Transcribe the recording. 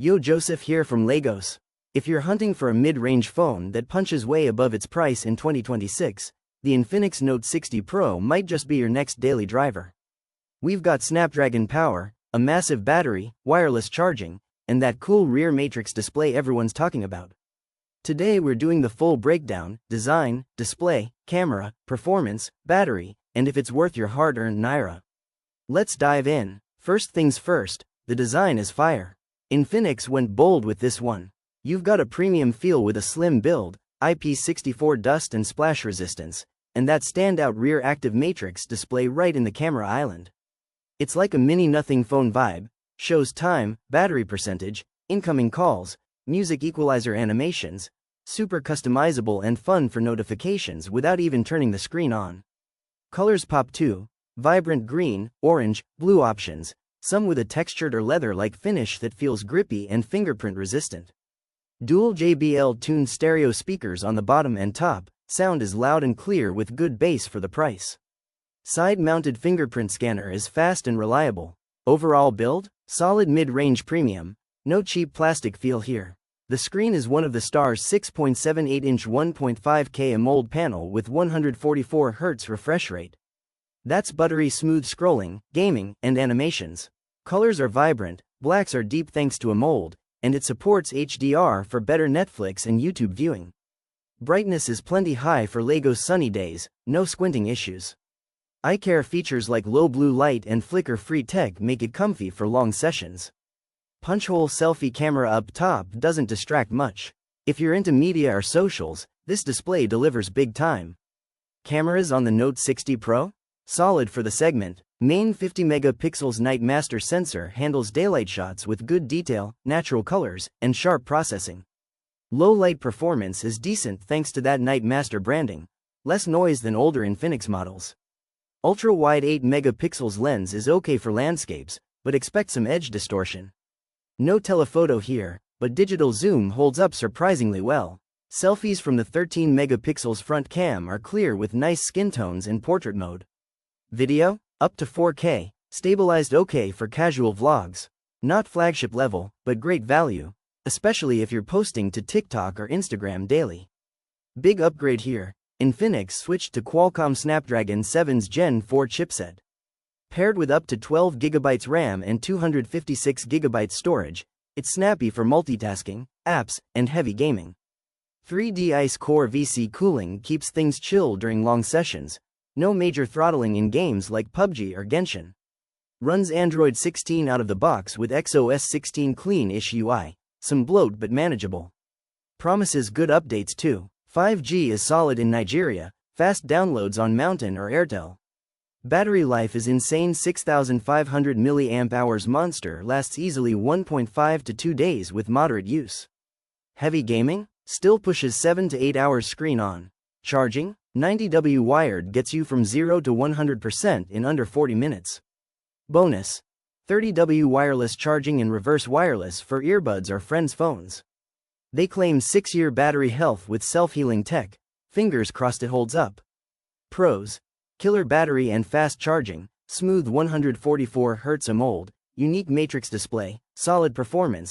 Yo, Joseph here from Lagos. If you're hunting for a mid-range phone that punches way above its price in 2026, the Infinix Note 60 Pro might just be your next daily driver. We've got Snapdragon power, a massive battery, wireless charging, and that cool rear matrix display everyone's talking about. Today we're doing the full breakdown: design, display, camera, performance, battery, and if it's worth your hard-earned naira. Let's dive in. First things first, the design is fire. Infinix went bold with this one. You've got a premium feel with a slim build, IP64 dust and splash resistance, and that standout rear active matrix display right in the camera island. It's like a mini nothing phone vibe, shows time, battery percentage, incoming calls, music equalizer animations, super customizable and fun for notifications without even turning the screen on. Colors pop too: vibrant green, orange, blue options, some with a textured or leather-like finish that feels grippy and fingerprint resistant. Dual JBL-tuned stereo speakers on the bottom and top, sound is loud and clear with good bass for the price. Side-mounted fingerprint scanner is fast and reliable. Overall build, solid mid-range premium, no cheap plastic feel here. The screen is one of the star's 6.78-inch 1.5K AMOLED panel with 144 Hz refresh rate. That's buttery smooth scrolling, gaming, and animations. Colors are vibrant, blacks are deep thanks to AMOLED, and it supports HDR for better Netflix and YouTube viewing. Brightness is plenty high for Lagos sunny days, no squinting issues. Eye care features like low blue light and flicker-free tech make it comfy for long sessions. Punch-hole selfie camera up top doesn't distract much. If you're into media or socials, this display delivers big time. Cameras on the Note 60 Pro? Solid for the segment. Main 50 megapixels night master sensor handles daylight shots with good detail, natural colors, and sharp processing. Low light performance is decent thanks to that night master branding. Less noise than older Infinix models. Ultra-wide 8 megapixels lens is okay for landscapes, but expect some edge distortion. No telephoto here, but digital zoom holds up surprisingly well. Selfies from the 13 megapixels front cam are clear with nice skin tones in portrait mode. Video, up to 4K, stabilized okay for casual vlogs. Not flagship level, but great value, especially if you're posting to TikTok or Instagram daily. Big upgrade here: Infinix switched to Qualcomm Snapdragon 7's Gen 4 chipset. Paired with up to 12GB RAM and 256GB storage, it's snappy for multitasking, apps, and heavy gaming. 3D Ice Core VC cooling keeps things chill during long sessions. No major throttling in games like PUBG or Genshin. Runs Android 16 out of the box with XOS 16 clean-ish UI, some bloat but manageable. Promises good updates too. 5G is solid in Nigeria, fast downloads on Mountain or Airtel. Battery life is insane: 6,500 mAh monster lasts easily 1.5 to 2 days with moderate use. Heavy gaming? Still pushes 7 to 8 hours screen on. Charging? 90W wired gets you from 0 to 100% in under 40 minutes. Bonus: 30W wireless charging and reverse wireless for earbuds or friends' phones. They claim 6-year battery health with self-healing tech. Fingers crossed it holds up. Pros: killer battery and fast charging, smooth 144 Hz AMOLED, unique matrix display, solid performance,